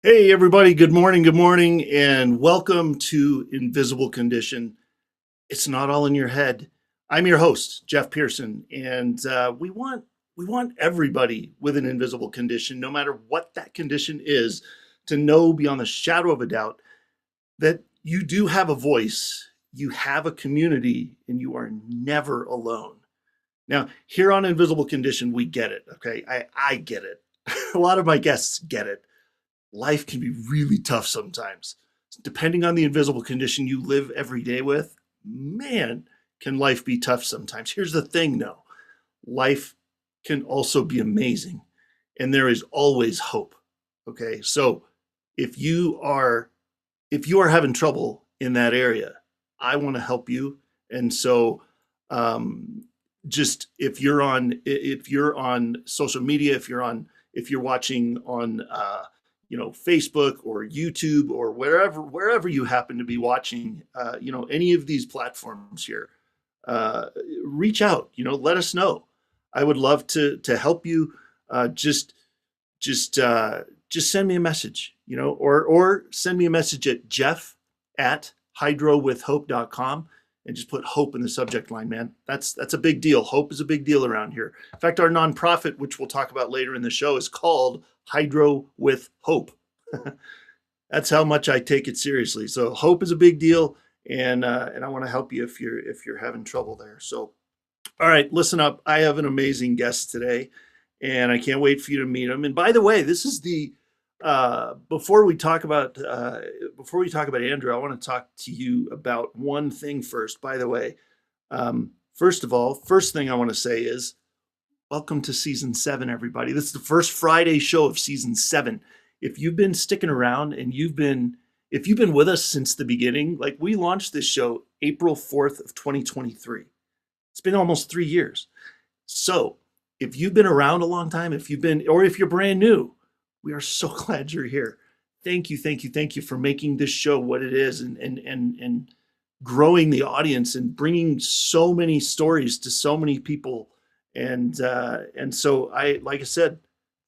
Hey, everybody. Good morning, and welcome to Invisible Condition. It's not all in your head. I'm your host, Jeff Pearson, and we want everybody with an invisible condition, no matter what that condition is, to know beyond the shadow of a doubt that you do have a voice, you have a community, and you are never alone. Now, here on Invisible Condition, we get it. Okay, I get it. A lot of my guests get it. Life can be really tough sometimes. Depending on the invisible condition you live every day with, man, can life be tough sometimes. Here's the thing though, life can also be amazing, and there is always hope. Okay? So if you are if you are having trouble in that area, I want to help you. And so um just if you're on social media, if you're watching on Facebook or YouTube or wherever you happen to be watching, any of these platforms here, uh, reach out. Let us know. I would love to help you. Just send me a message. Or send me a message at jeff@hydrowithhope.com and just put hope in the subject line, man. That's a big deal. Hope is a big deal around here. In fact, our nonprofit, which we'll talk about later in the show, is called Hydro with Hope. That's how much I take it seriously. So hope is a big deal, and I want to help you if you're having trouble there. So, all right, listen up. I have an amazing guest today, and I can't wait for you to meet him. And by the way, this is the before we talk about Andrew, I want to talk to you about one thing first. By the way, first of all, first thing I want to say is welcome to season 7, everybody. This is the first Friday show of season 7. If you've been sticking around and if you've been with us since the beginning, like we launched this show April 4th of 2023. It's been almost 3 years. So if you've been around a long time, or if you're brand new, we are so glad you're here. Thank you for making this show what it is, and growing the audience and bringing so many stories to so many people. And so like I said,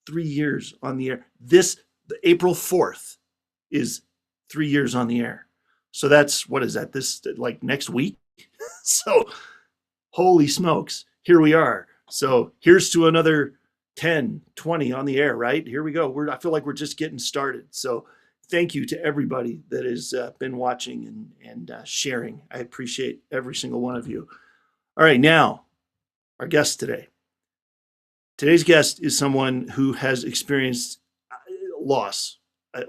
3 years on the air. The April 4th is 3 years on the air. So what is that? This like next week? So holy smokes, here we are. So here's to another 10, 20 on the air, right? Here we go. I feel like we're just getting started. So thank you to everybody that has been watching and sharing. I appreciate every single one of you. All right, now our guest today. Today's guest is someone who has experienced loss,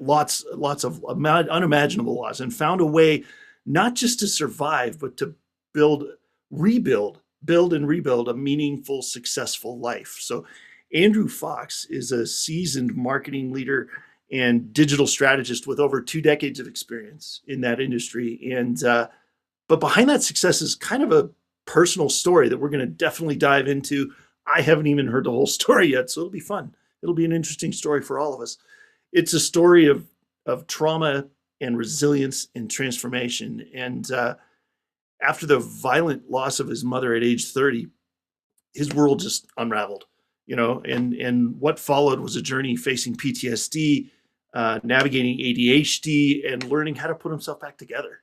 lots of unimaginable loss, and found a way not just to survive, but to build and rebuild a meaningful, successful life. So Andrew Fox is a seasoned marketing leader and digital strategist with over 2 decades of experience in that industry. But behind that success is kind of a personal story that we're going to definitely dive into. I haven't even heard the whole story yet, so it'll be fun. It'll be an interesting story for all of us. It's a story of trauma and resilience and transformation. And after the violent loss of his mother at age 30, his world just unraveled. And what followed was a journey facing PTSD, navigating ADHD, and learning how to put himself back together.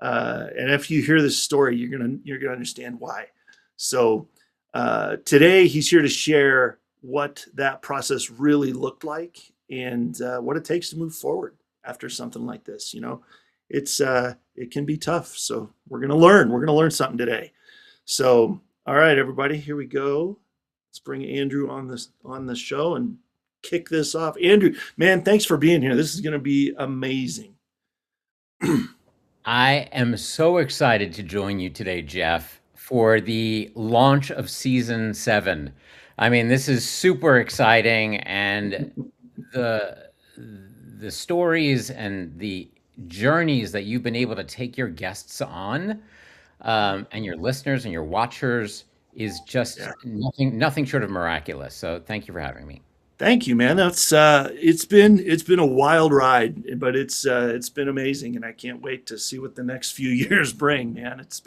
And if you hear this story, you're gonna understand why. So today he's here to share what that process really looked like, and what it takes to move forward after something like this. It can be tough. So we're gonna learn something today. So all right, everybody, here we go. Let's bring Andrew on the show and kick this off. Andrew, man, thanks for being here. This is gonna be amazing. I am so excited to join you today, Jeff, for the launch of season 7. I mean, this is super exciting, and the the stories and the journeys that you've been able to take your guests on, and your listeners and your watchers is just Yeah. nothing short of miraculous. So thank you for having me. Thank you, man. That's it's been a wild ride, but it's been amazing, and I can't wait to see what the next few years bring, man. It's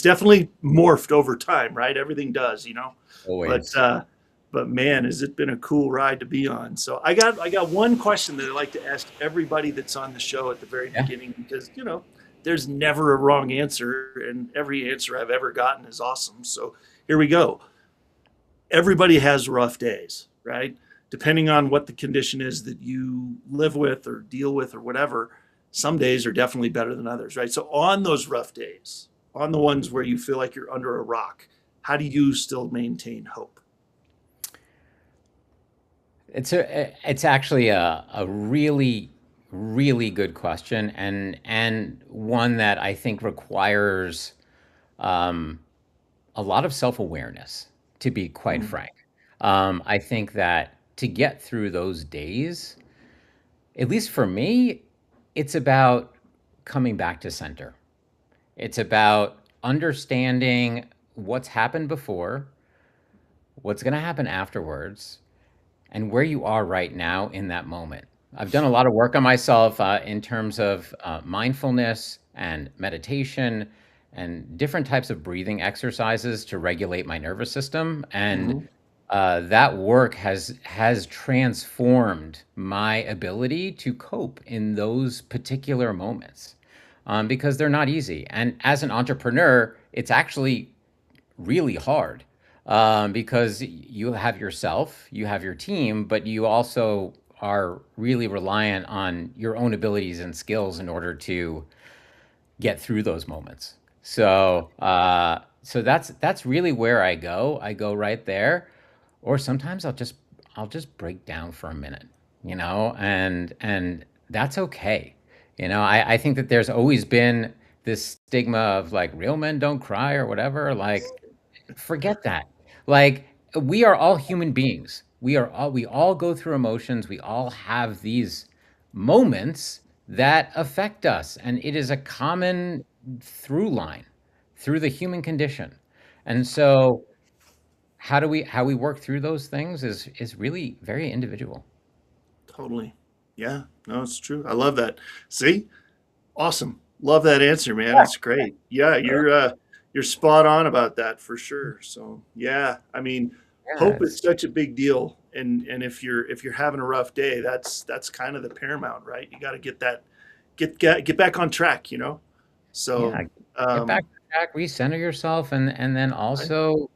definitely morphed over time, right? Everything does. But Always. but man, has it been a cool ride to be on. So I got one question that I like to ask everybody that's on the show at the very Yeah. beginning, because there's never a wrong answer, and every answer I've ever gotten is awesome. So here we go. Everybody has rough days, right? Depending on what the condition is that you live with or deal with or whatever, some days are definitely better than others, right? So on those rough days, on the ones where you feel like you're under a rock, how do you still maintain hope? It's actually a really really good question, and one that I think requires um, a lot of self-awareness, to be quite Mm, frank. I think that to get through those days, at least for me, it's about coming back to center. It's about understanding what's happened before, what's going to happen afterwards, and where you are right now in that moment. I've done a lot of work on myself in terms of mindfulness and meditation and different types of breathing exercises to regulate my nervous system. And mhm. that work has transformed my ability to cope in those particular moments because they're not easy. And as an entrepreneur, it's actually really hard because you have yourself, you have your team, but you also are really reliant on your own abilities and skills in order to get through those moments. So that's really where I go. I go right there, or sometimes I'll just break down for a minute, and that's okay. I think that there's always been this stigma of like real men don't cry or whatever. Like, forget that. Like, we are all human beings. We all go through emotions. We all have these moments that affect us, and it is a common through line through the human condition. And so how we work through those things is really very individual. Totally. Yeah, no, it's true. I love that. See? Awesome. Love that answer, man. That's great. Yeah, you're spot on about that for sure. So, yeah, I mean, Yeah, hope is such a big deal, and if you're having a rough day, that's kind of the paramount, right? You got to get back on track, yeah. So, Get back um, on track, recenter yourself, and then right? also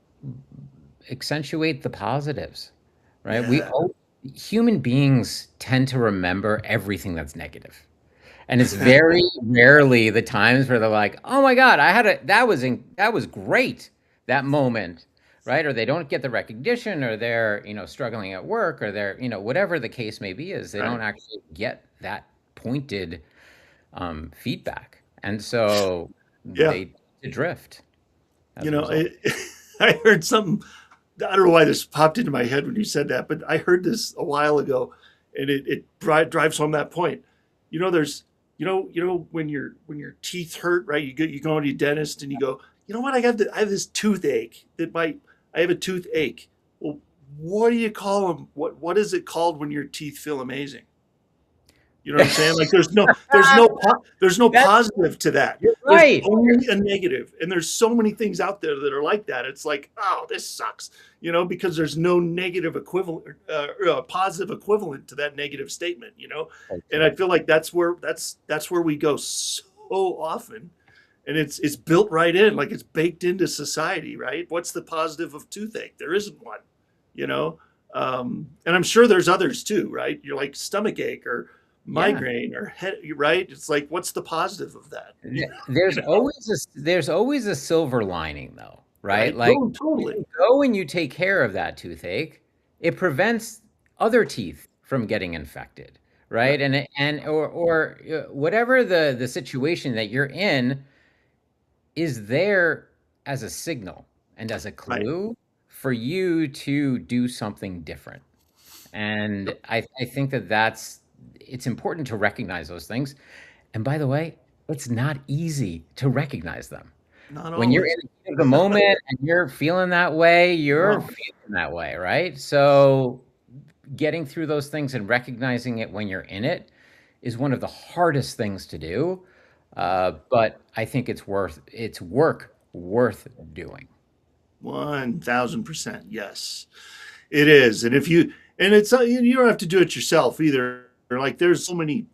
accentuate the positives, right? We Yeah. all human beings tend to remember everything that's negative. And it's very rarely the times where they're like, "Oh my God, that was great, that moment," right? Or they don't get the recognition, or they're struggling at work, or they're whatever the case may be, is they don't Right. actually get that pointed feedback, and so Yeah. they drift as You a know, result. I heard something. I don't know why this popped into my head when you said that, but I heard this a while ago, and it drives home that point. There's, when your teeth hurt, right? You go to your dentist and you go, you know what? I have this toothache I have a toothache. Well, what do you call them? What is it called when your teeth feel amazing? You know what I'm saying? Like there's no That positive to that. you're There's right. only a negative. And there's so many things out there that are like that. It's like, oh, this sucks, because there's no negative equivalent, positive equivalent to that negative statement. So And I true. feel like that's where we go so often. And it's built right in, like it's baked into society, right? What's the positive of toothache? There isn't one, you know? And I'm sure there's others too, right? You're like stomach ache or Yeah. migraine or head, right? It's like, what's the positive of that? There's You know, always a silver lining though, right? right? Like No, when totally. you go and you take care of that toothache, it prevents other teeth from getting infected, Right. right? Or whatever the situation that you're in is there as a signal and as a Right. clue for you to do something different. And Yep. I think that it's important to recognize those things. And by the way, it's not easy to recognize them. Not When you're in always. the heat of the moment and you're feeling that way, you're No. feeling that way, right? So getting through those things and recognizing it when you're in it is one of the hardest things to do. But I think it's work worth doing. 1000%. Yes. It is, and if you and it's you don't have to do it yourself either. Like there's so many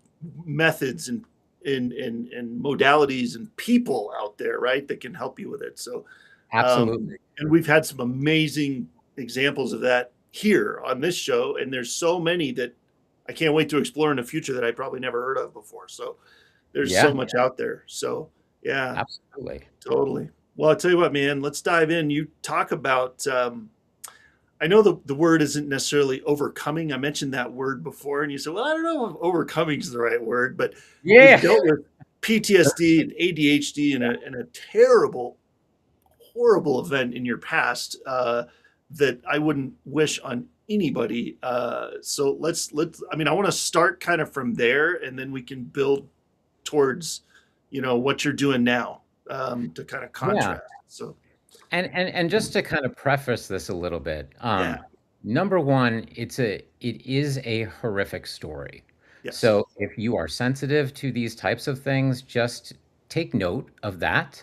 methods and modalities and people out there, right, that can help you with it. So, Absolutely. and we've had some amazing examples of that here on this show, and there's so many that I can't wait to explore in the future that I probably never heard of before. So there's so Yeah, much out there. So yeah, absolutely. totally. Well, I'll tell you what, man, let's dive in. You talk about I know the word isn't necessarily overcoming. I mentioned that word before, and you said, well, I don't know if overcoming is the right word, but you've Yeah. dealt with PTSD and ADHD and a terrible, horrible event in your past that I wouldn't wish on anybody. So I mean, I want to start kind of from there, and then we can build towards, what you're doing now to kind of Yeah. contrast. So, And just to kind of preface this a little bit, yeah, number one, it is a horrific story. yes, So if you are sensitive to these types of things, just take note of that.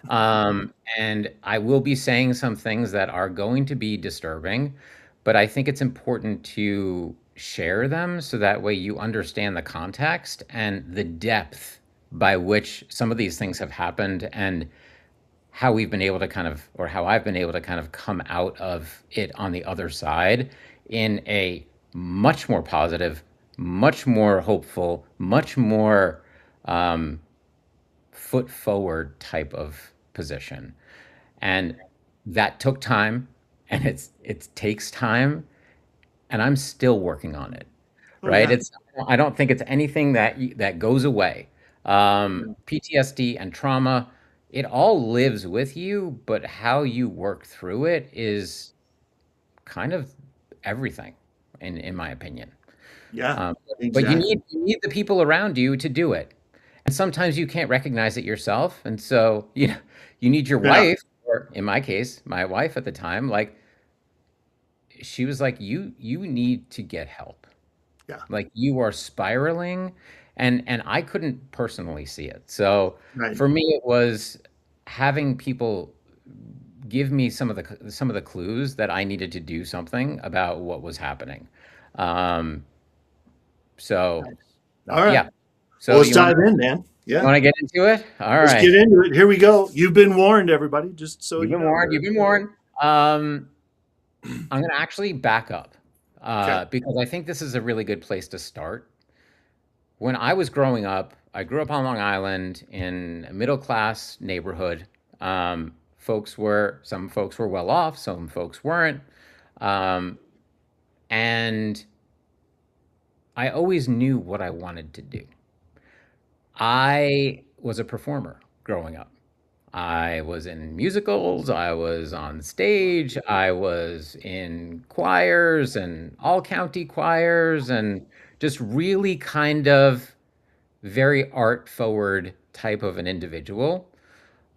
And I will be saying some things that are going to be disturbing, but I think it's important to share them so that way you understand the context and the depth by which some of these things have happened and how we've been able to kind of, or how I've been able to kind of come out of it on the other side in a much more positive, much more hopeful, much more um, foot forward type of position. And that took time, and it takes time, and I'm still working on it, oh right? yeah, I don't think it's anything that goes away. yeah, PTSD and trauma, it all lives with you, but how you work through it is kind of everything, in my opinion. yeah, Um, but exactly. you need the people around you to do it, and sometimes you can't recognize it yourself, and so you need your Yeah, wife, or in my case, my wife at the time, like she was like, you need to get help. yeah, Like you are spiraling, and I couldn't personally see it. So right. for me, it was having people give me some of the clues that I needed to do something about what was happening. Um, so Nice. All right. yeah. Well, So let's dive in, man. you Yeah, want to get into it? All let's get right. into it. Here we go. You've been warned, everybody, just so You've you been know. warned. You've been warned. Um, I'm going to actually back up Okay. because I think this is a really good place to start. When I was growing up, I grew up on Long Island in a middle class neighborhood. Some folks were well off, some folks weren't. Um, and I always knew what I wanted to do. I was a performer growing up. I was in musicals, I was on stage, I was in choirs and all county choirs, and just really kind of very art forward type of an individual.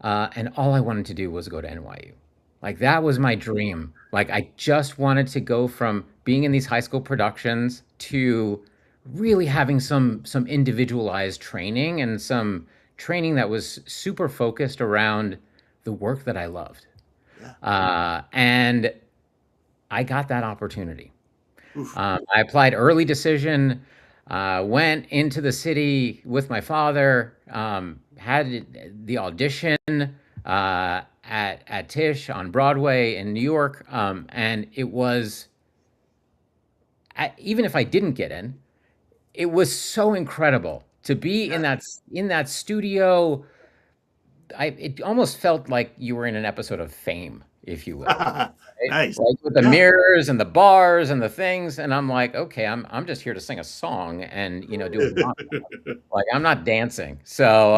And all I wanted to do was go to NYU. Like that was my dream. Like I just wanted to go from being in these high school productions to really having some individualized training and some training that was super focused around the work that I loved. Yeah. And I got that opportunity. Oof. I applied early decision, went into the city with my father, had the audition at Tisch on Broadway in New York, and it was even if I didn't get in, it was so incredible to be Yeah. in that studio. It almost felt like you were in an episode of Fame, if you will. Right? Nice. Like with the Yeah. mirrors and the bars and the things, and I'm like, okay, I'm just here to sing a song and do a monologue. Like I'm not dancing. So,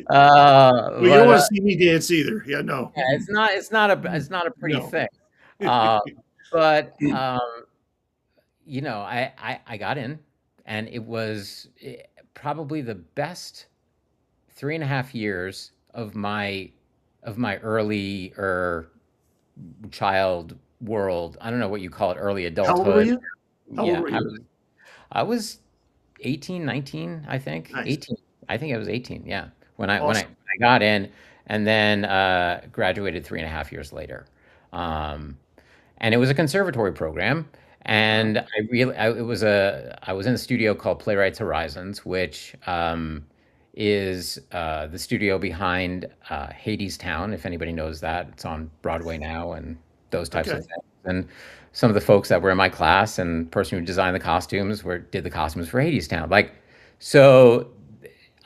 Well, you don't but want to see me dance either. Yeah, no. yeah, it's not a pretty No. thing. Uh, but I got in, and it was probably the best 3.5 years of my early child world. I don't know what you call it, early How old were adulthood. you? How old Yeah, were you? I was 18, 19, I think. Nice. 18. I think I was 18, yeah. Awesome. I got in and then graduated 3.5 years later. Um, and it was a conservatory program. And I was in a studio called Playwrights Horizons, which is the studio behind Hadestown, if anybody knows that. It's on Broadway now, and those types of Okay. things. And some of the folks that were in my class and the person who designed the costumes did the costumes for Hadestown. So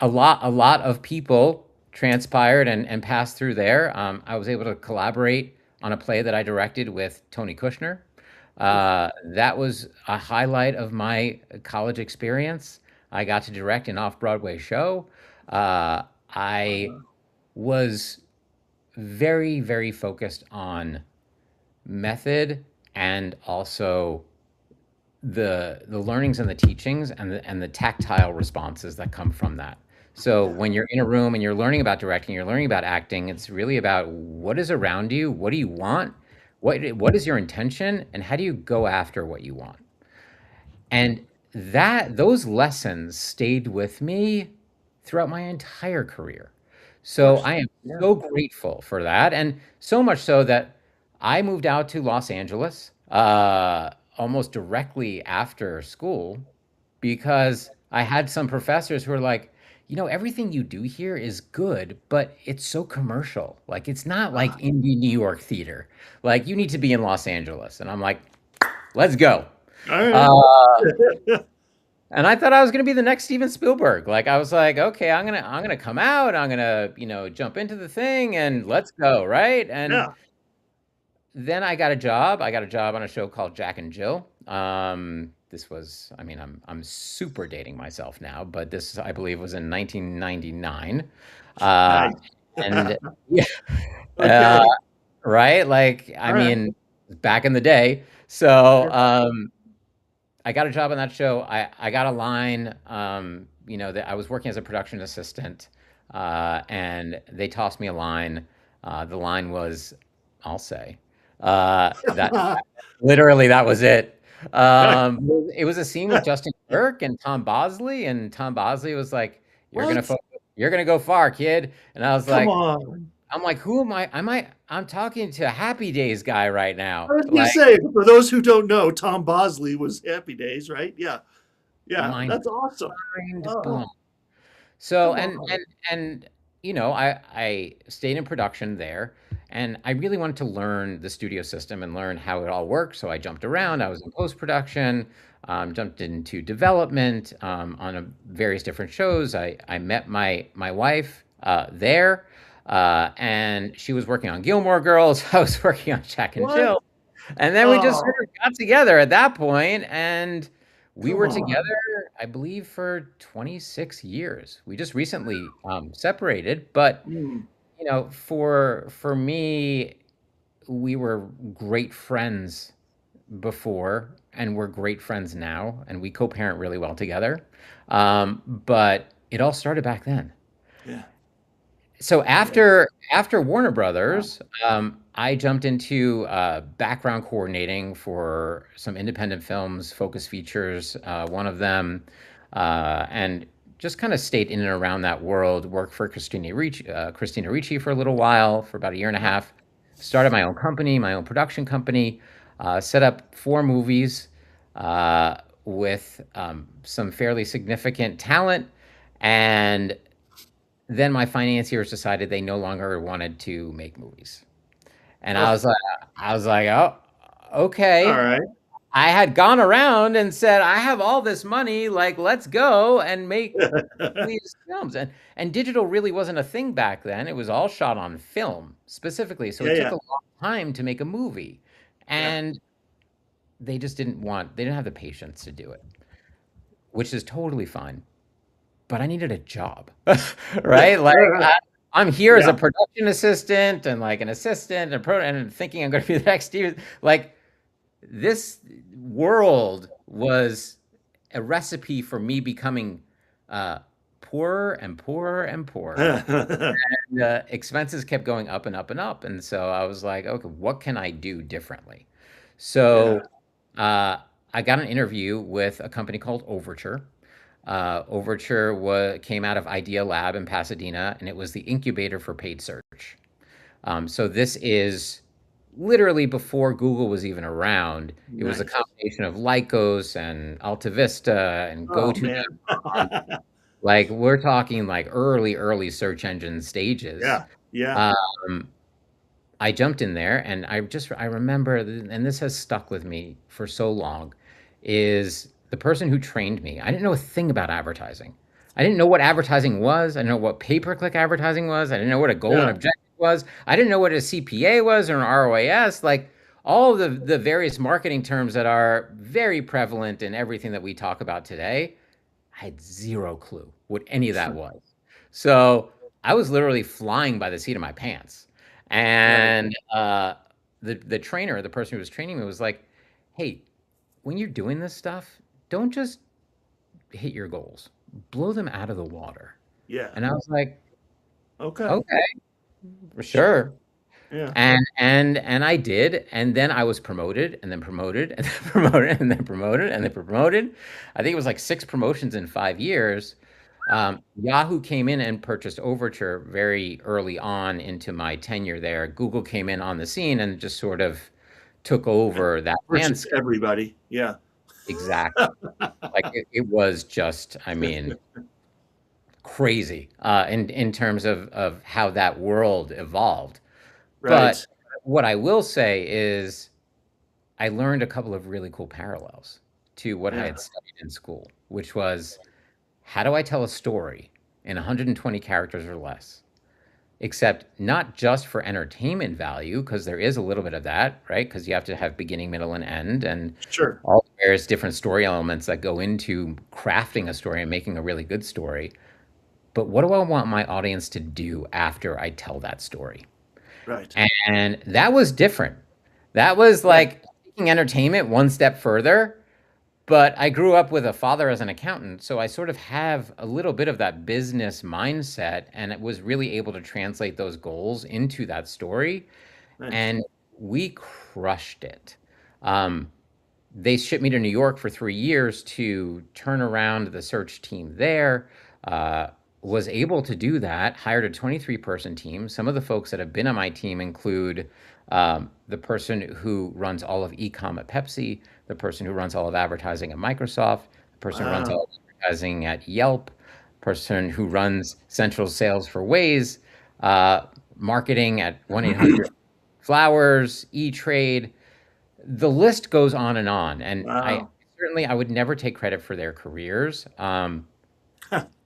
a lot of people transpired and passed through there. I was able to collaborate on a play that I directed with Tony Kushner. That was a highlight of my college experience. I got to direct an off-Broadway show. I was very, very focused on method and also the learnings and the teachings and the tactile responses that come from that. So Yeah. when you're in a room and you're learning about directing, you're learning about acting, it's really about what is around you, what do you want, what is your intention, and how do you go after what you want? And that those lessons stayed with me throughout my entire career. Of So course. I am Yeah. so grateful for that, and so much so that I moved out to Los Angeles almost directly after school because I had some professors who were like, everything you do here is good, but it's so commercial. Like, it's not like Ah, indie New York theater. Like, you need to be in Los Angeles. And I'm like, let's go. all right. Uh, and I thought I was gonna be the next Steven Spielberg. Like I was like, okay, I'm gonna come out, I'm gonna, jump into the thing and let's go, right? And Yeah. then I got a job. I got a job on a show called Jack and Jill. This was, I mean, I'm super dating myself now, but this I believe was in 1999. Uh, Nice. and yeah, uh, Okay. right? Like, I All right. mean, back in the day. So, Yeah. I got a job on that show. I got a line, that I was working as a production assistant, and they tossed me a line. The line was, "I'll say," that literally that was it. It was a scene with Justin Kirk and Tom Bosley, and Tom Bosley was like, What? you're gonna go far, kid." And I was Come like, on. who am I? I'm talking to Happy Days guy right I now. was gonna Like, say, for those who don't know, Tom Bosley was Happy Days, right? Yeah. Yeah. mind That's awesome. blown. Oh, So come and on. and and I stayed in production there, and I really wanted to learn the studio system and learn how it all works. So I jumped around. I was in post production, jumped into development on various different shows. I met my wife there, and she was working on Gilmore Girls. I was working on Jack and What? Jill. And then we just Oh, sort of got together at that point, and we come were on. together, I believe, for 26 years. We just recently separated, but Mm, for me, we were great friends before, and we're great friends now, and we co-parent really well together. But it all started back then. yeah. So Yeah. after Warner Wow. Brothers, I jumped into background coordinating for some independent films, focus features, one of them, and just kind of stayed in and around that world. Worked for Christina Ricci for a little while, for about a year and a Yeah. half. Started my own company, my own production company. Set up 4 movies with some fairly significant talent, and then my financiers decided they no longer wanted to make movies. And Ugh. I was like, "Oh, All okay." right. I had gone around and said, "I have all this money, like let's go and make these films." And digital really wasn't a thing back then. It was all shot on film specifically. So Yeah. it took Yeah. a long time to make a movie. Yeah. And they didn't have the patience to do it, which is totally fine. But I needed a job, right? Like I'm here as a Yeah. production assistant and like an assistant and thinking I'm going to be the next year. Like this world was a recipe for me becoming uh, poorer and poorer and poorer. And expenses kept going up and up and up. And so I was like, okay, what can I do differently? Yeah. So uh, I got an interview with a company called Overture. Came out of Idea Lab in Pasadena, and it was the incubator for paid search. So this is literally before Google was even around. It was a Nice. combination of Lycos and Alta Vista and Oh man. GoTo.com. Like, we're talking like early search engine stages. Yeah. Yeah. Um, I jumped in there and I remember, and this has stuck with me for so long, is the person who trained me. I didn't know a thing about advertising. I didn't know what advertising was. I didn't know what pay-per-click advertising was. I didn't know what a goal and Yeah. objective was. I didn't know what a CPA was or an ROAS. Like, all the various marketing terms that are very prevalent in everything that we talk about today. I had zero clue what any of that was. So I was literally flying by the seat of my pants. Right. And the trainer, the person who was training me, was like, "Hey, when you're doing this stuff, don't just hit your goals, blow them out of the water." Yeah. And I was like, Okay. "Okay, for Sure. sure." Yeah. And I did, and then I was promoted, and then promoted, and then promoted, and then promoted, and then promoted. I think it was like 6 promotions in 5 years. Yahoo came in and purchased Overture very early on into my tenure there. Google came in on the scene and just sort of took And over that purchased landscape. everybody. Yeah. Exactly. Like, it was just, I mean, crazy, in terms of how that world evolved. But Right. what I will say is I learned a couple of really cool parallels to what I Yeah. had studied in school, which was, how do I tell a story in 120 characters or less? Except not just for entertainment value, because there is a little bit of that, right? Because you have to have beginning, middle, and end, and Sure. all the various different story elements that go into crafting a story and making a really good story. But what do I want my audience to do after I tell that story? Right. And that was different. That was Yeah. like taking entertainment one step further. But I grew up with a father as an accountant, so I sort of have a little bit of that business mindset, and it was really able to translate those goals into that story, Nice. and we crushed it. Um, they shipped me to New York for 3 years to turn around the search team there. Uh, was able to do that, hired a 23-person team. Some of the folks that have been on my team include the person who runs all of e-com at Pepsi, the person who runs all of advertising at Microsoft, the person who runs all Wow. of advertising at Yelp, person who runs central sales for Waze, uh, marketing at 1-800 Flowers, E-Trade. The list goes on and on, and I Wow. certainly I would never take credit for their careers.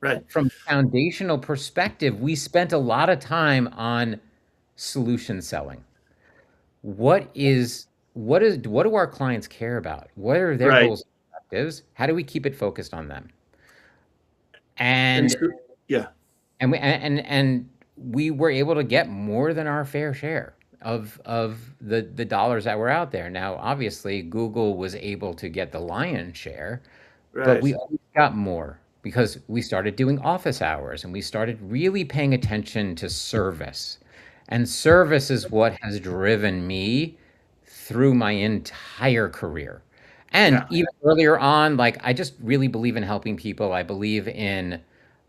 Right. From a foundational perspective, we spent a lot of time on solution selling. What do our clients care about? What are their Right. goals and objectives? How do we keep it focused on them? And And so, yeah. and we were able to get more than our fair share of the dollars that were out there. Now, obviously, Google was able to get the lion's share, but Right. we always got more because we started doing office hours and we started really paying attention to service. And service is what has driven me through my entire career. And Yeah. even earlier on, like, I just really believe in helping people. I believe in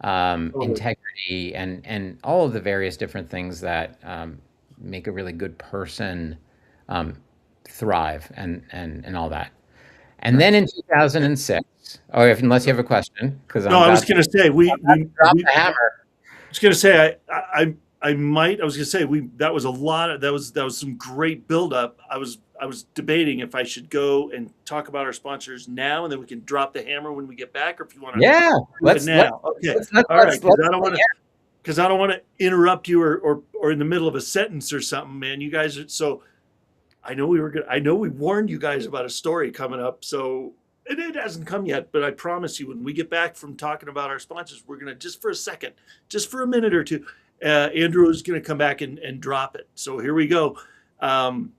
Totally. integrity and all of the various different things that make a really good person um, thrive and all that. And then Nice. in Okay. 2006, or if unless you have a question, because No, I'm I was about to gonna say drop we the hammer. was gonna say I was gonna say we that was a lot of that was some great buildup. I was debating if I should go and talk about our sponsors now and then we can drop the hammer when we get back, or if you want to Yeah, do it now. Okay. All right, because I don't want to interrupt you or in the middle of a sentence or something, man. You guys are so I know we were good. I know we warned you guys about a story coming up, so it hasn't come yet. But I promise you, when we get back from talking about our sponsors, we're gonna just for a second, just for a minute or two, Andrew is gonna come back and drop it. So here we go. Um,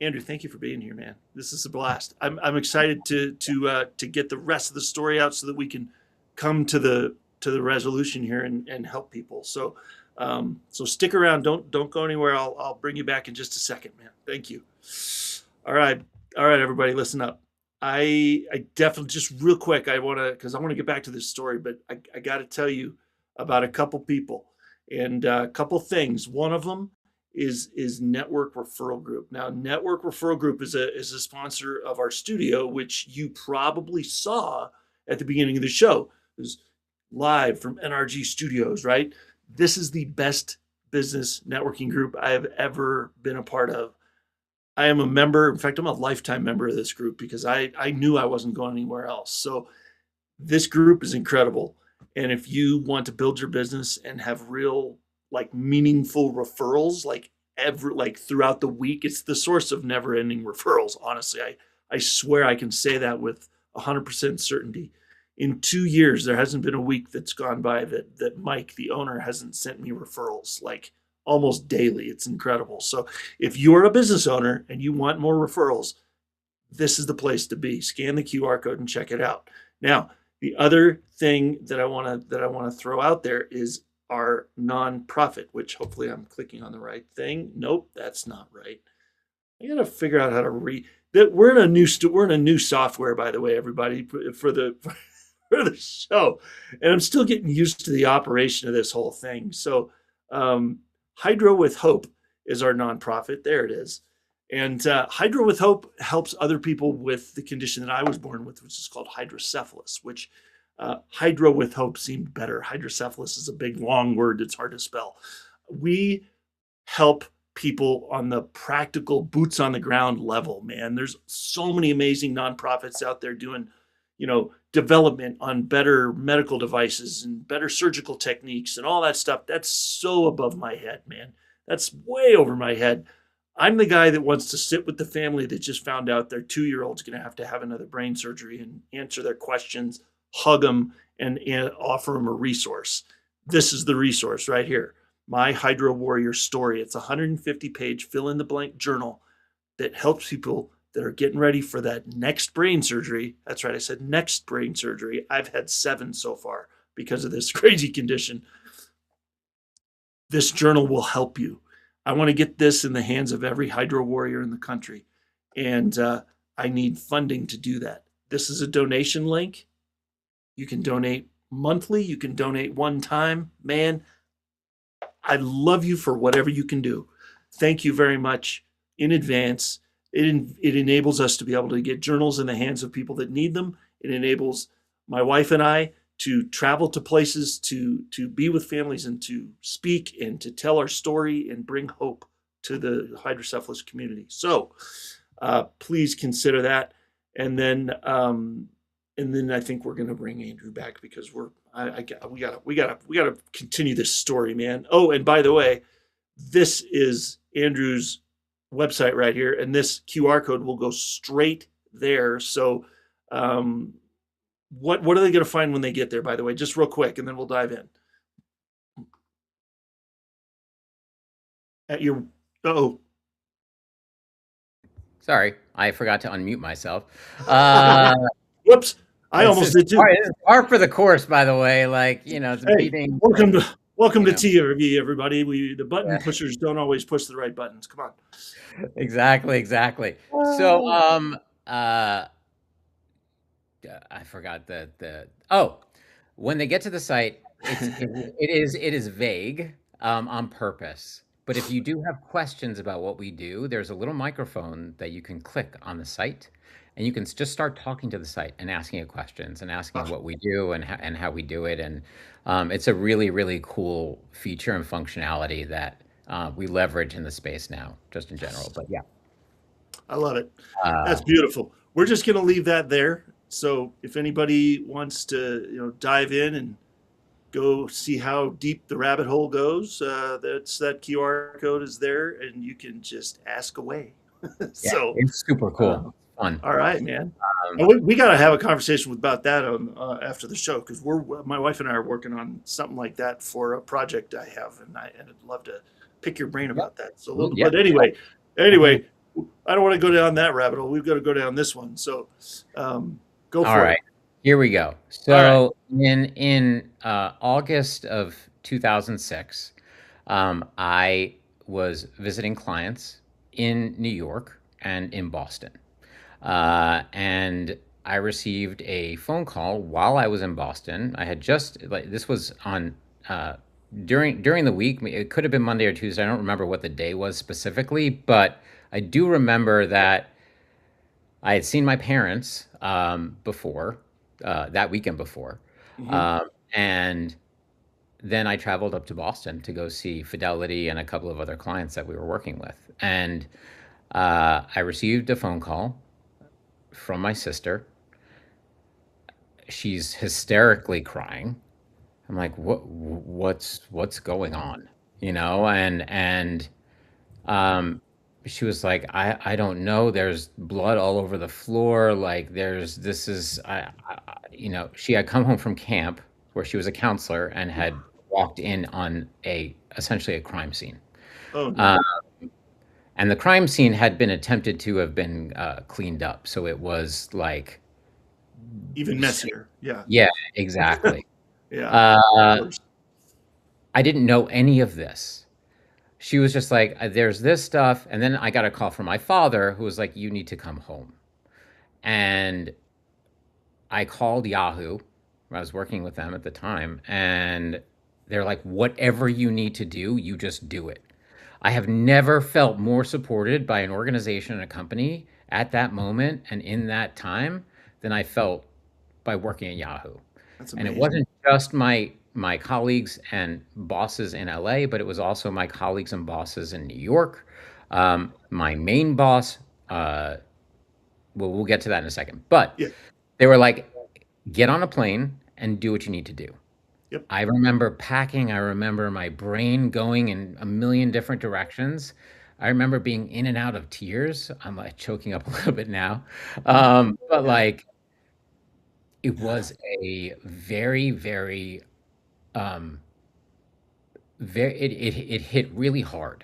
Andrew, thank you for being here, man. This is a blast. I'm excited to get the rest of the story out so that we can come to the resolution here and help people. So so stick around. Don't go anywhere. I'll bring you back in just a second, man. Thank you. All right, all right, everybody, listen up. I definitely just real quick. I want to because I want to get back to this story, but I got to tell you about a couple people and a couple things. One of them is Network Referral Group. Now, Network Referral Group is a sponsor of our studio, which you probably saw at the beginning of the show. It was live from NRG Studios, right? This is the best business networking group I have ever been a part of. I am a member. In fact, I'm a lifetime member of this group because I knew I wasn't going anywhere else. So this group is incredible. And if you want to build your business and have real, like, meaningful referrals, like throughout the week, it's the source of never ending referrals. Honestly, I swear I can say that with 100% certainty. In 2 years, there hasn't been a week that's gone by that Mike, the owner, hasn't sent me referrals, like, almost daily. It's incredible. So if you're a business owner and you want more referrals, this is the place to be. Scan the QR code and check it out. Now, the other thing that I want to throw out there is our nonprofit, which hopefully I'm clicking on the right thing. Nope, that's not right. I got to figure out how to read that. We're in a new software, by the way, everybody, for the for the show, and I'm still getting used to the operation of this whole thing. So, Hydro with Hope is our nonprofit. There it is. And Hydro with Hope helps other people with the condition that I was born with, which is called hydrocephalus, which Hydro with Hope seemed better. Hydrocephalus is a big, long word that's hard to spell. We help people on the practical, boots on the ground level, man. There's so many amazing nonprofits out there doing, development on better medical devices and better surgical techniques and all that stuff. That's so above my head, man. That's way over my head. I'm the guy that wants to sit with the family that just found out their 2-year-old's going to have another brain surgery and answer their questions, hug them, and offer them a resource. This is the resource right here. My Hydro Warrior Story. It's a 150-page fill-in-the-blank journal that helps people that are getting ready for that next brain surgery. That's right, I said next brain surgery. I've had 7 so far because of this crazy condition. This journal will help you. I want to get this in the hands of every Hydro Warrior in the country, and I need funding to do that. This is a donation link. You can donate monthly. You can donate one time. Man, I love you for whatever you can do. Thank you very much in advance. It enables us to be able to get journals in the hands of people that need them. It enables my wife and I to travel to places, to be with families and to speak and to tell our story and bring hope to the hydrocephalus community. So please consider that. And then I think we're going to bring Andrew back because we gotta continue this story, man. Oh, and by the way, this is Andrew's website right here, and this QR code will go straight there. So what are they going to find when they get there, by the way, just real quick, and then we'll dive in. At your Sorry, I forgot to unmute myself. Whoops, I almost did too. It's par for the course, by the way. Like, it's beating. Welcome to TRV, everybody. The button pushers don't always push the right buttons. Come on. Exactly. So, I forgot when they get to the site, it is vague on purpose. But if you do have questions about what we do, there's a little microphone that you can click on the site, and you can just start talking to the site and asking it questions and asking what we do and how we do it. And it's a really, really cool feature and functionality that we leverage in the space now, just in general. But yeah. I love it. That's beautiful. We're just going to leave that there. So if anybody wants to, dive in and go see how deep the rabbit hole goes, that QR code is there, and you can just ask away. So it's super cool. Fun. All right, man. We got to have a conversation about that after the show, because my wife and I are working on something like that for a project I have, and I'd love to pick your brain about that. So, but anyway, I don't want to go down that rabbit hole. We've got to go down this one. So, go for it. All right, here we go. So in August of 2006, I was visiting clients in New York and in Boston, and I received a phone call while I was in Boston. I had just this was on during the week. It could have been Monday or Tuesday. I don't remember what the day was specifically, but I do remember that I had seen my parents before that weekend before, Hmm. and then I traveled up to Boston to go see Fidelity and a couple of other clients that we were working with, and I received a phone call from my sister. She's hysterically crying. I'm like, what's going on? You know, and um, she was like, I don't know. There's blood all over the floor. Like there's this is you know, she had come home from camp where she was a counselor and had walked in on a essentially a crime scene. Oh Uh, no, and the crime scene had been attempted to have been cleaned up, so it was like, even messier. Yeah, yeah, exactly. yeah, of Uh, course. I didn't know any of this. She was just like, there's this stuff. And then I got a call from my father who was like, you need to come home. And I called Yahoo. I was working with them at the time. And they're like, whatever you need to do, you just do it. I have never felt more supported by an organization and a company at that moment and in that time than I felt by working at Yahoo. That's And it amazing. wasn't just my colleagues and bosses in LA, but it was also my colleagues and bosses in New York. My main boss, uh, well, we'll get to that in a second, but Yeah. they were like, get on a plane and do what you need to do. Yep. I remember packing. I remember my brain going in a million different directions. I remember being in and out of tears. I'm like choking up a little bit now. But Yeah. like, it Yeah. was a very, very, um, it hit really hard.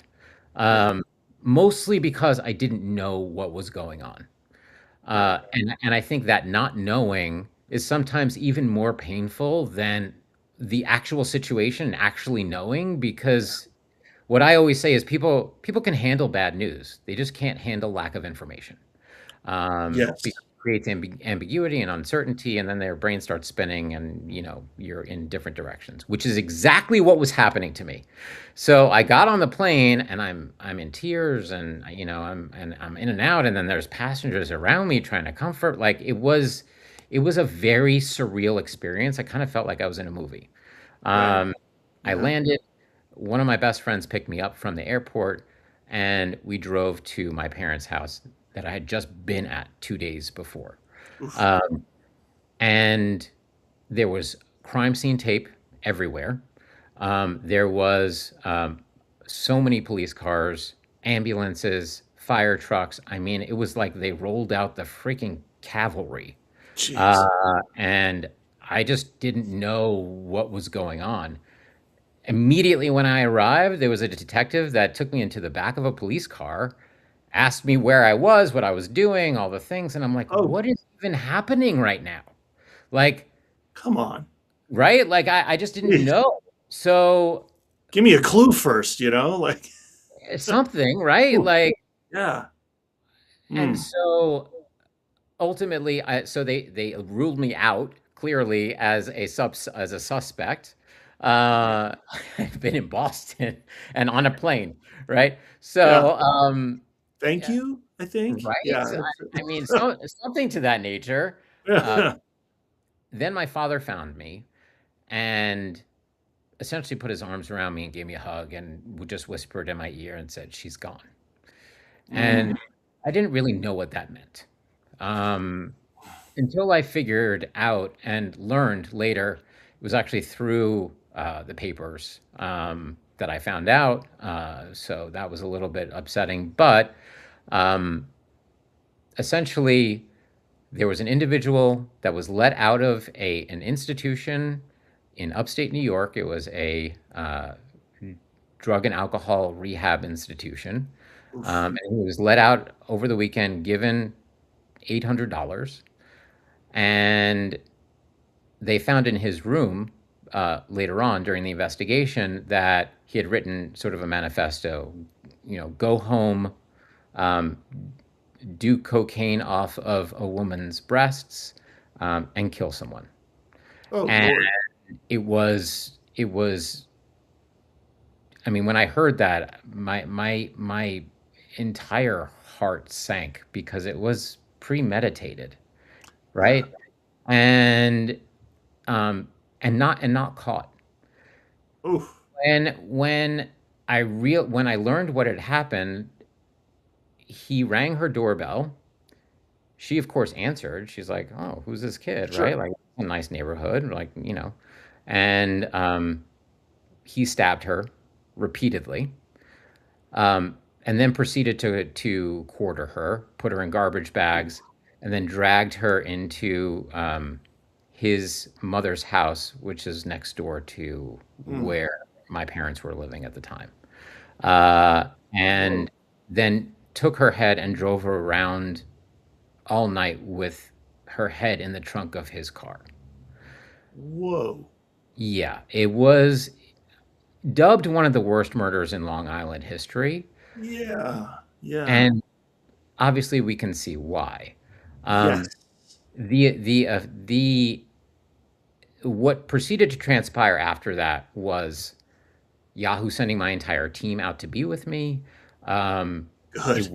Yeah. Um, Mostly because I didn't know what was going on. Right. And I think that not knowing is sometimes even more painful than the actual situation and actually knowing, because what I always say is people can handle bad news. They just can't handle lack of information. Because Yes. it creates ambiguity and uncertainty, and then their brain starts spinning, and you know you're in different directions, which is exactly what was happening to me. So I got on the plane, and I'm in tears, and you know I'm in and out, and then there's passengers around me trying to comfort. Like it was a very surreal experience. I kind of felt like I was in a movie. Right. Um, I Yeah. landed. One of my best friends picked me up from the airport, and we drove to my parents' house that I had just been at 2 days before. Oof. Um, and there was crime scene tape everywhere. There was so many police cars, ambulances, fire trucks. I mean, it was like they rolled out the freaking cavalry. Jeez. And I just didn't know what was going on. Immediately when I arrived, there was a detective that took me into the back of a police car, asked me where I was, what I was doing, all the things, and I'm like, Oh, "What is even happening right now?" Like, come on. right? Like I just didn't know. So, Give me a clue first, like. something, right? Ooh, Like, yeah. and Mm. so ultimately, so they ruled me out clearly as as a suspect. Uh, I've been in Boston and on a plane, right? Yeah. So, Thank yeah, you, I think. right? Yeah. I mean, so something to that nature. Uh, Yeah. then my father found me and essentially put his arms around me and gave me a hug and just whispered in my ear and said, "She's gone." And Mm. I didn't really know what that meant. Um, until I figured out and learned later, it was actually through the papers that I found out. So that was a little bit upsetting. But um, essentially, there was an individual that was let out of an institution in upstate New York. It was a drug and alcohol rehab institution. Oof. And he was let out over the weekend, given $800. And they found in his room later on during the investigation that he had written sort of a manifesto, you know, go home, um, do cocaine off of a woman's breasts, and kill someone. Oh, And Lord. it was I mean, when I heard that, my entire heart sank because it was premeditated, Yeah. right? And um, and not caught. Oof. When when I learned what had happened, he rang her doorbell. She, of course, answered. She's like, "Oh, who's this kid?" Right? Sure. Like, a nice neighborhood, like, and he stabbed her repeatedly, and then proceeded to quarter her, put her in garbage bags, and then dragged her into his mother's house, which is next door to Mm. where my parents were living at the time. And Whoa. then took her head and drove her around all night with her head in the trunk of his car. Whoa. Yeah, it was dubbed one of the worst murders in Long Island history, Yeah. Yeah. and obviously we can see why. Um, Yes. the what proceeded to transpire after that was Yahoo sending my entire team out to be with me. It Good. was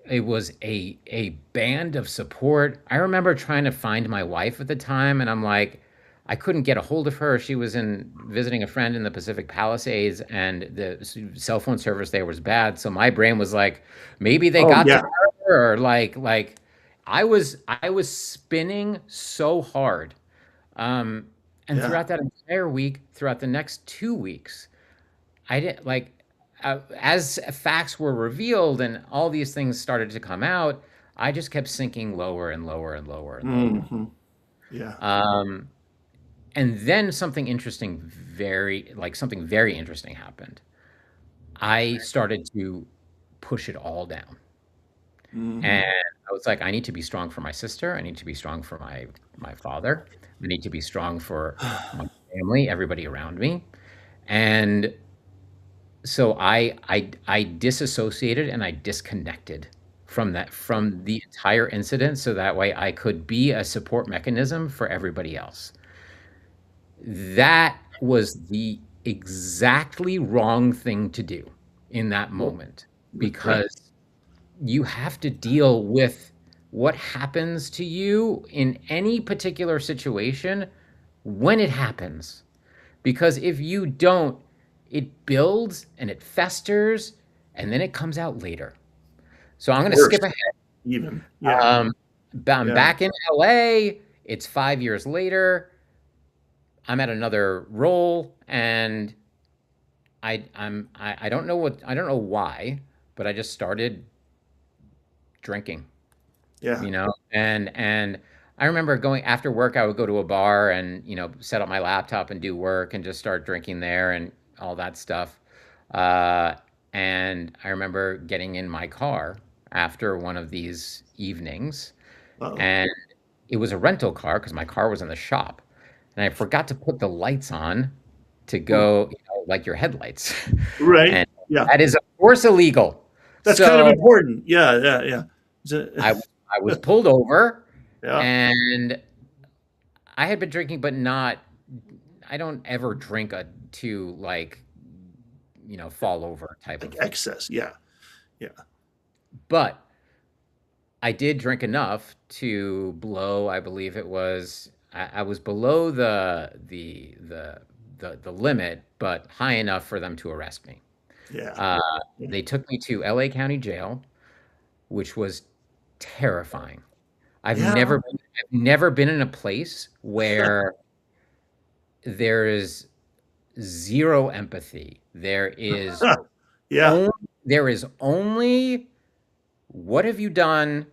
it was a band of support. I remember trying to find my wife at the time, and I'm like, I couldn't get a hold of her. She was in visiting a friend in the Pacific Palisades, and the cell phone service there was bad. So my brain was like, maybe they Oh got to yeah. her, or like I was spinning so hard. Um, and Yeah. throughout that entire week, throughout the next 2 weeks, I didn't like as facts were revealed and all these things started to come out. I just kept sinking lower and lower and lower and lower. Hmm. Yeah. Um, and then something very interesting happened. I started to push it all down, and Hmm. I was like, I need to be strong for my sister. I need to be strong for my father. I need to be strong for my family, everybody around me, and so I disassociated and I disconnected from the entire incident so that way I could be a support mechanism for everybody else. That was the exactly wrong thing to do in that moment Right. because you have to deal with what happens to you in any particular situation when it happens. Because if you don't, it builds and it festers and then it comes out later. So I'm going to skip Worse. ahead. Even. Yeah. Um, I'm Yeah. back in LA. It's 5 years later. I'm at another role, and I don't know I don't know why, but I just started drinking. Yeah. And I remember going after work. I would go to a bar and set up my laptop and do work and just start drinking there and all that stuff. Uh, and I remember getting in my car after one of these evenings, Oh. and it was a rental car because my car was in the shop, and I forgot to put the lights on to Ooh. go, like your headlights, Right. and Yeah. that is of course illegal. That's kind of So important. Yeah. Yeah. Yeah. I I was pulled over, Yeah. and I had been drinking, but not. I don't ever drink to like fall over type Like of. excess. Yeah. Yeah. But I did drink enough to blow. I believe it was. I was below the limit, but high enough for them to arrest me. Yeah. Uh, Yeah. they took me to LA County Jail, which was terrifying. Yeah. I've never been in a place where there is zero empathy. Yeah. Only, there is only what have you done?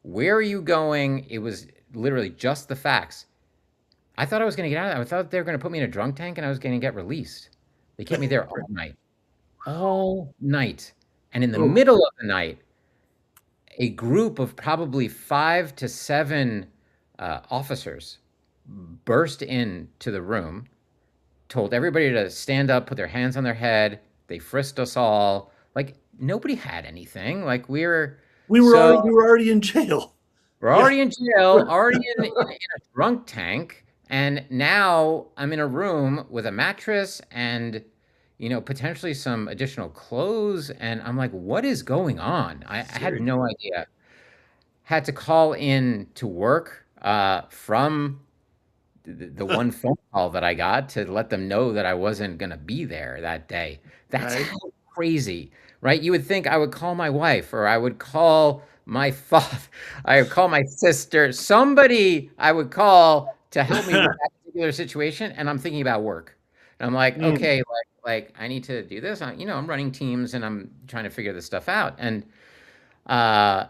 Where are you going? It was literally just the facts. I thought I was going to get out of that. I thought they were going to put me in a drunk tank and I was going to get released. They kept me there all night. And in the Oh. middle of the night, a group of probably 5 to 7 officers burst into the room, told everybody to stand up, put their hands on their head. They frisked us all. Like nobody had anything. Like so We were already in jail. we're Yeah. already in jail, already in a drunk tank, and now I'm in a room with a mattress and potentially some additional clothes. And I'm like, what is going on? I had Seriously. no idea. Had to call in to work from the one phone call that I got to let them know that I wasn't going to be there that day. That's Right. how crazy, right? You would think I would call my wife or I would call my father, I would call my sister, somebody I would call to help me with that particular situation. And I'm thinking about work. And I'm like, Mm. okay, like I need to do this. I'm running teams and I'm trying to figure this stuff out. And uh,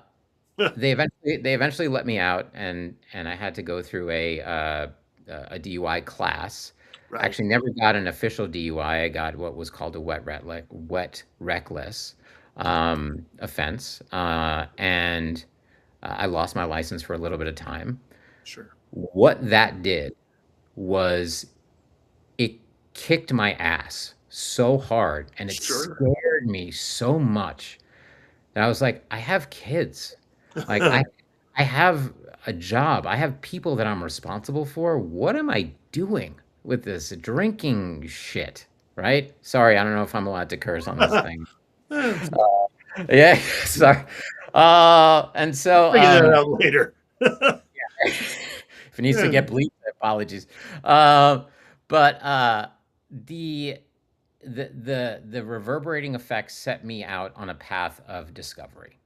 they eventually let me out, and I had to go through a DUI class. Right. Actually, never got an official DUI. I got what was called a wet reckless offense, and I lost my license for a little bit of time. Sure. What that did was it kicked my ass so hard, and it Sure. scared me so much. And I was like, I have kids. Like I have a job. I have people that I'm responsible for. What am I doing with this drinking shit? Right? Sorry, I don't know if I'm allowed to curse on this thing. Let's Yeah, sorry. And so figure that out later. if it needs to get bleeped, apologies. Uh, but the the reverberating effects set me out on a path of discovery.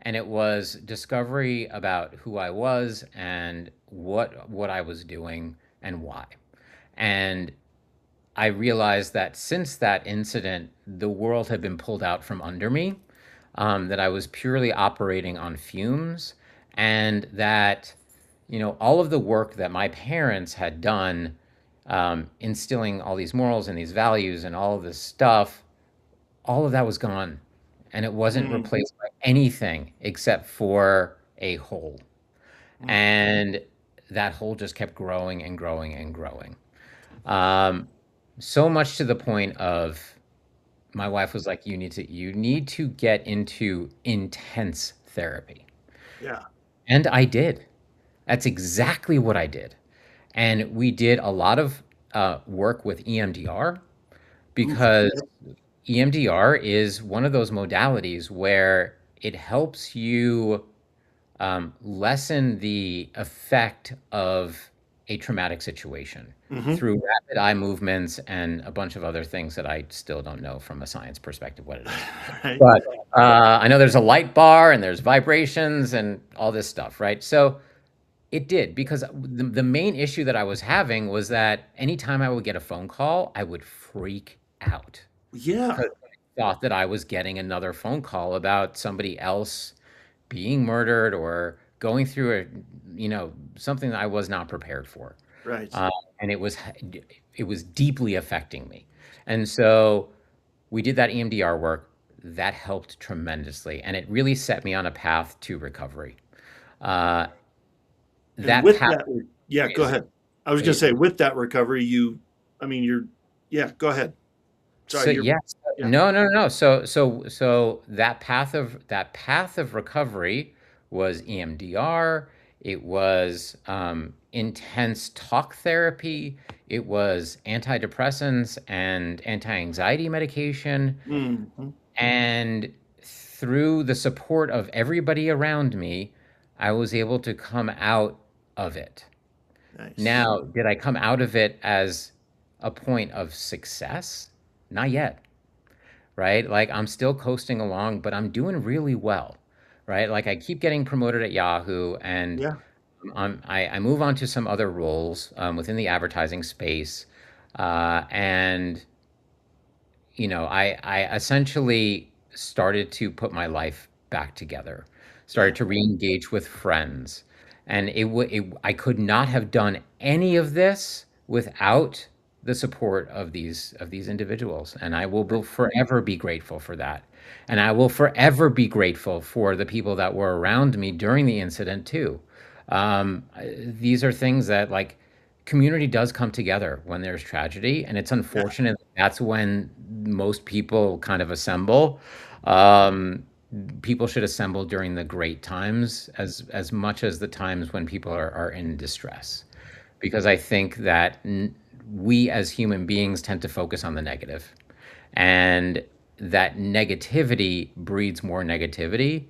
And it was discovery about who I was and what I was doing and why. And I realized that since that incident, the world had been pulled out from under me, that I was purely operating on fumes, and that, all of the work that my parents had done, instilling all these morals and these values and all of this stuff, all of that was gone, and it wasn't Mm. replaced by anything except for a hole. Mm. And that hole just kept growing and growing and growing. Um, so much to the point of my wife was like, you need to get into intense therapy. Yeah. And I did. That's exactly what I did. And we did a lot of work with EMDR Oof. because Yep. EMDR is one of those modalities where it helps you lessen the effect of a traumatic situation Hmm. through rapid eye movements and a bunch of other things that I still don't know from a science perspective what it is. Right. But I know there's a light bar and there's vibrations and all this stuff, right? So it did because the main issue that I was having was that anytime I would get a phone call, I would freak out Yeah. because I thought that I was getting another phone call about somebody else being murdered or going through something that I was not prepared for. Right. Uh, and it was deeply affecting me. And so we did that EMDR work. That helped tremendously, and it really set me on a path to recovery. Uh, And that with path that, yeah, go is ahead. I was going to is say, with that recovery, I mean, yeah, go ahead. So Sorry, yes, yeah. no, no, no. So that path of recovery was EMDR. It was intense talk therapy. It was antidepressants and anti-anxiety medication. Hmm. And through the support of everybody around me, I was able to come out of it. Nice. Now, did I come out of it as a point of success? Not yet, right? Like I'm still coasting along, but I'm doing really well, right? Like I keep getting promoted at Yahoo, and Yeah. I move on to some other roles within the advertising space, and I essentially started to put my life back together, Yeah. started to re-engage with friends, and I could not have done any of this without the support of these individuals, and I will forever be grateful for that. And I will forever be grateful for the people that were around me during the incident too. These are things that like community does come together when there's tragedy, and it's Yeah. unfortunate that's when most people kind of assemble. Um, People should assemble during the great times as much as the times when people are in distress, because I think that we as human beings tend to focus on the negative. And that negativity breeds more negativity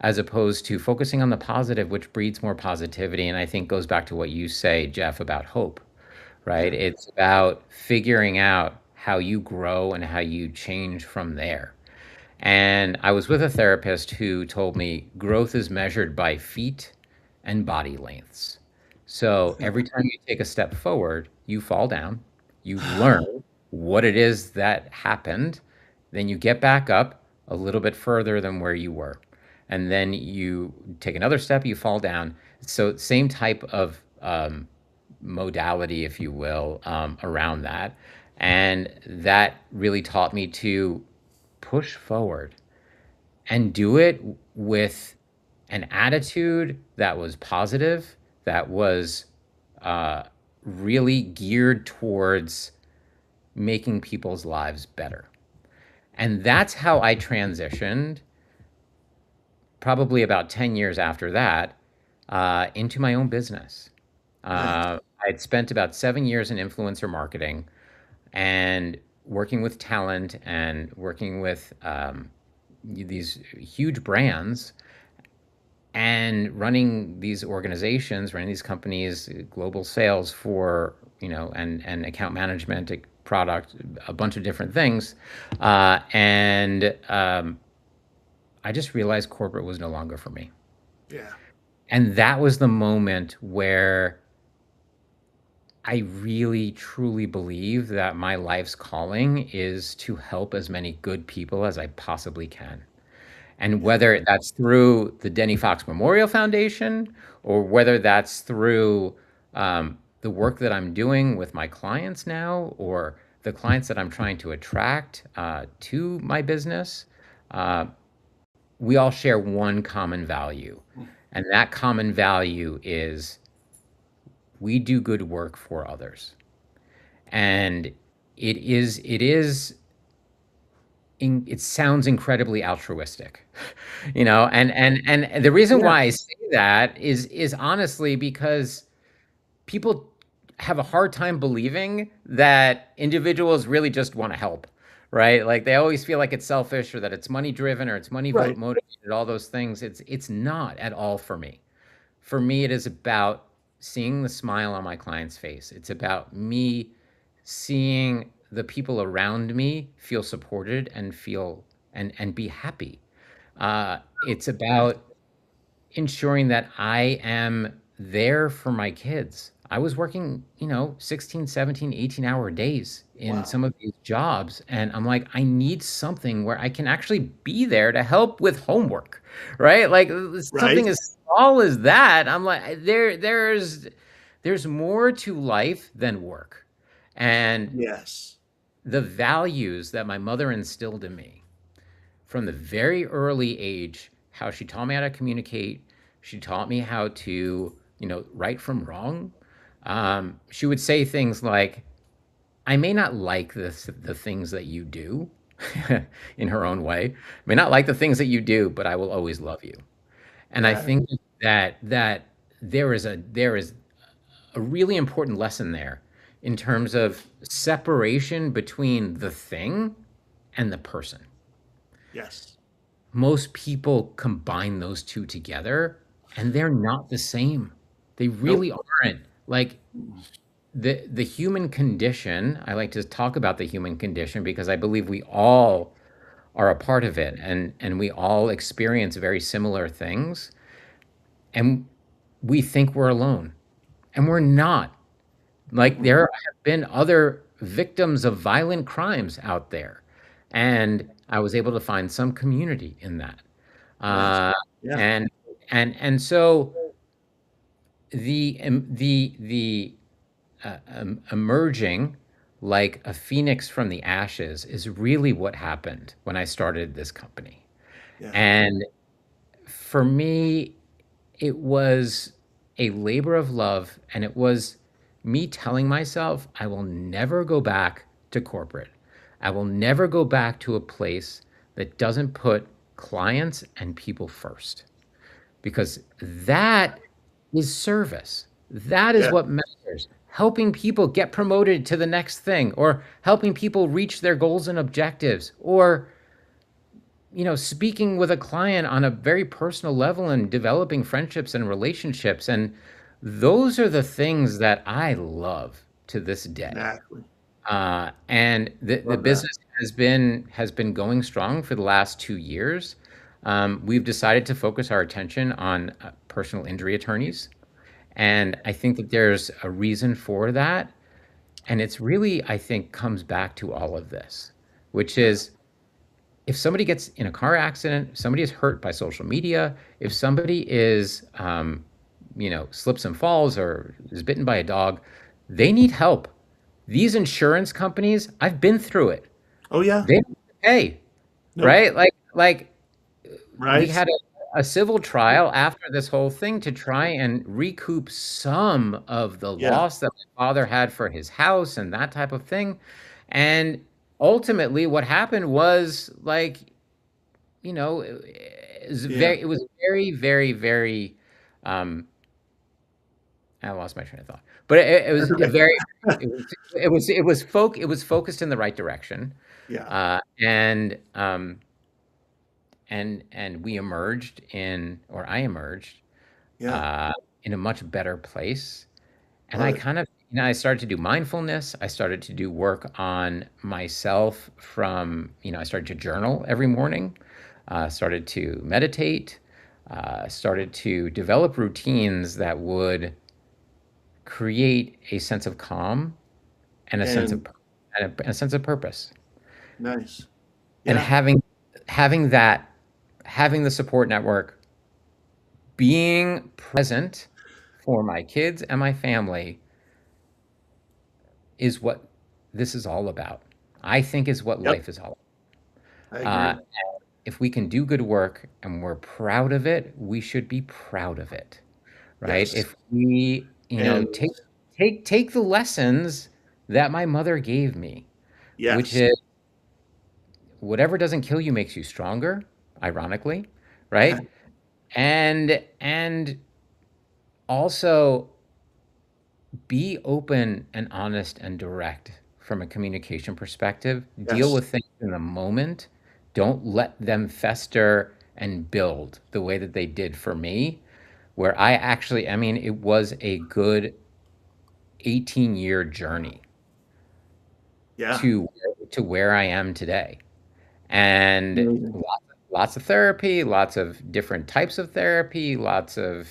as opposed to focusing on the positive, which breeds more positivity. And I think goes back to what you say, Jeff, about hope, right? Yeah. It's about figuring out how you grow and how you change from there. And I was with a therapist who told me growth is measured by feet and body lengths. So every time you take a step forward, you fall down, you learn what it is that happened, then you get back up a little bit further than where you were. And then you take another step, you fall down. So, same type of modality, if you will, around that. And that really taught me to push forward and do it with an attitude that was positive, that was uh, really geared towards making people's lives better. And that's how I transitioned, probably about 10 years after that, into my own business. Nice. I'd spent about 7 years in influencer marketing and working with talent and working with these huge brands and running these organizations, running these companies, global sales for, and account management, product, a bunch of different things. And I just realized corporate was no longer for me. Yeah. And that was the moment where I really truly believe that my life's calling is to help as many good people as I possibly can. And Yeah. whether that's through the Denny Fox Memorial Foundation or whether that's through the work that I'm doing with my clients now or the clients that I'm trying to attract to my business, uh, we all share one common value. And that common value is we do good work for others. And it is it sounds incredibly altruistic, and the reason Yeah. why I say that is honestly because people have a hard time believing that individuals really just want to help, right? Like they always feel like it's selfish or that it's money driven or it's money Right. motivated, all those things. It's not at all for me. For me, it is about seeing the smile on my client's face. It's about me seeing the people around me feel supported and feel and be happy. It's Nice. about ensuring that I am there for my kids. I was working, 16, 17, 18-hour days in Wow. some of these jobs. And I'm like, I need something where I can actually be there to help with homework, right? Like Right. something as small as that. I'm like, there's more to life than work. And Yes. the values that my mother instilled in me from the very early age, how she taught me how to communicate. She taught me how to, right from wrong. She would say things like, I may not like the things that you do in her own way. I may not like the things that you do, but I will always love you. And I Yeah. think that there is a really important lesson there in terms of separation between the thing and the person. Yes. Most people combine those two together and they're not the same. They Nope. really aren't. Like the human condition, I like to talk about the human condition because I believe we all are a part of it and we all experience very similar things and we think we're alone and we're not. Like Mm-mm. there have been other victims of violent crimes out there and I was able to find some community in that. Nice. Uh, Yeah. and so the emerging like a phoenix from the ashes is really what happened when I started this company. Yeah. And for me, it was a labor of love, and it was me telling myself, I will never go back to corporate. I will never go back to a place that doesn't put clients and people first because that is service. That is Yeah. what matters. helping people get promoted to the next thing, or helping people reach their goals and objectives, or speaking with a client on a very personal level and developing friendships and relationships. And those are the things that I love to this day. Exactly. And the Love that. business has been going strong for the last 2 years. We've decided to focus our attention on personal injury attorneys, and I think that there's a reason for that. And it's really, I think, comes back to all of this, which Yeah. is, if somebody gets in a car accident, if somebody is hurt by social media, if somebody is, slips and falls or is bitten by a dog, they need help. These insurance companies, I've been through it. Oh yeah. They don't pay, Nope. right? Like we Right. had a civil trial after this whole thing to try and recoup some of the Yeah. loss that my father had for his house and that type of thing. And ultimately, what happened was, like, Yeah. it was very, very, very, um, I lost my train of thought, but it was a Okay. very, it was focused in the right direction. Yeah. Uh, and, and we emerged or I emerged, Yeah. uh, in a much better place. And I Love it. kind of, I started to do mindfulness. I started to do work on myself I started to journal every morning, started to meditate, started to develop routines that would create a sense of calm and a sense of And and a sense of purpose. nice. And Yeah. having that, having the support network, being present for my kids and my family is what this is all about. I think is what Yep. life is all I about. agree. If we can do good work and we're proud of it, we should be proud of it, right? Yes. If we, And take the lessons that my mother gave me, which yes. is, whatever doesn't kill you makes you stronger, ironically, right? And also, be open and honest and direct from a communication perspective. Deal Yes. with things in the moment. Don't let them fester and build the way that they did for me, where I mean, it was a good 18-year journey Yeah. to where I am today. And Amazing. lots of therapy, lots of different types of therapy, lots of,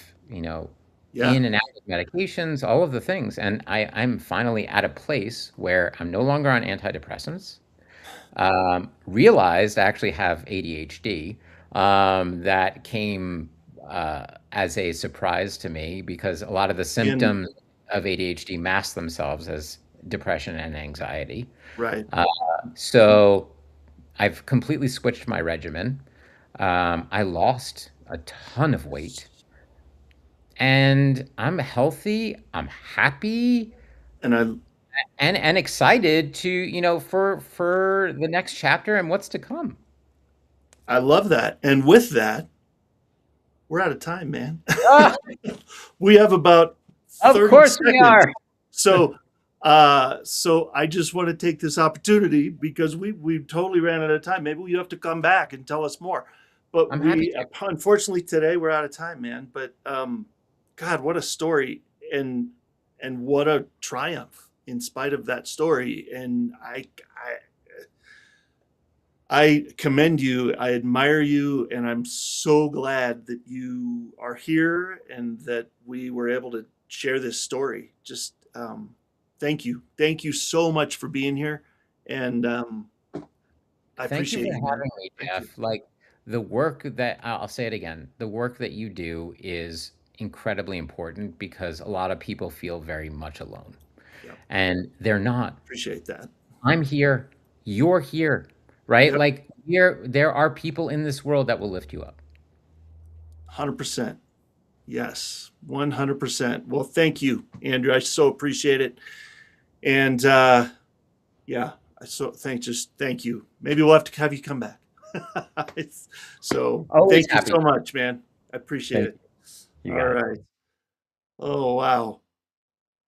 Yeah. in and out of medications, all of the things. And I'm finally at a place where I'm no longer on antidepressants. Realized I actually have ADHD. That came as a surprise to me, because a lot of the And symptoms of ADHD mask themselves as depression and anxiety. right. Uh, so I've completely switched my regimen. I lost a ton of weight, and I'm healthy. I'm happy And and excited to, for the next chapter and what's to come. I love that. And with that, we're out of time, man. Ah, We have about of 30 course we seconds. are. So so I just want to take this opportunity, because we totally ran out of time. Maybe you have to come back and tell us more. But I'm happy we to. unfortunately today we're out of time, man. But God, what a story, and what a triumph in spite of that story. And I commend you. I admire you, and I'm so glad that you are here and that we were able to share this story. Just thank you so much for being here, and I Thank you appreciate for you, man. having me, Thank you. Jeff. Like, the work that I'll say it again, the work that you do is incredibly important, because a lot of people feel very much alone, Yep, and they're not. appreciate that. I'm here, you're here, right? Yep, Like, there are people in this world that will lift you up. 100%. Yes, 100%. Well, thank you, Andrew. I so appreciate it, and yeah, just thank you. Maybe we'll have to have you come back. So Always thank you happy so to. much, man. I appreciate Thank it. you. You All got it. right. Oh wow.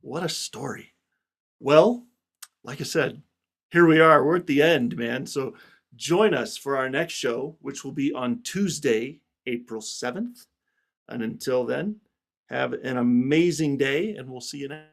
What a story. Well, like I said, here we are. We're at the end, man. So join us for our next show, which will be on Tuesday, April 7th. And until then, have an amazing day, and we'll see you next.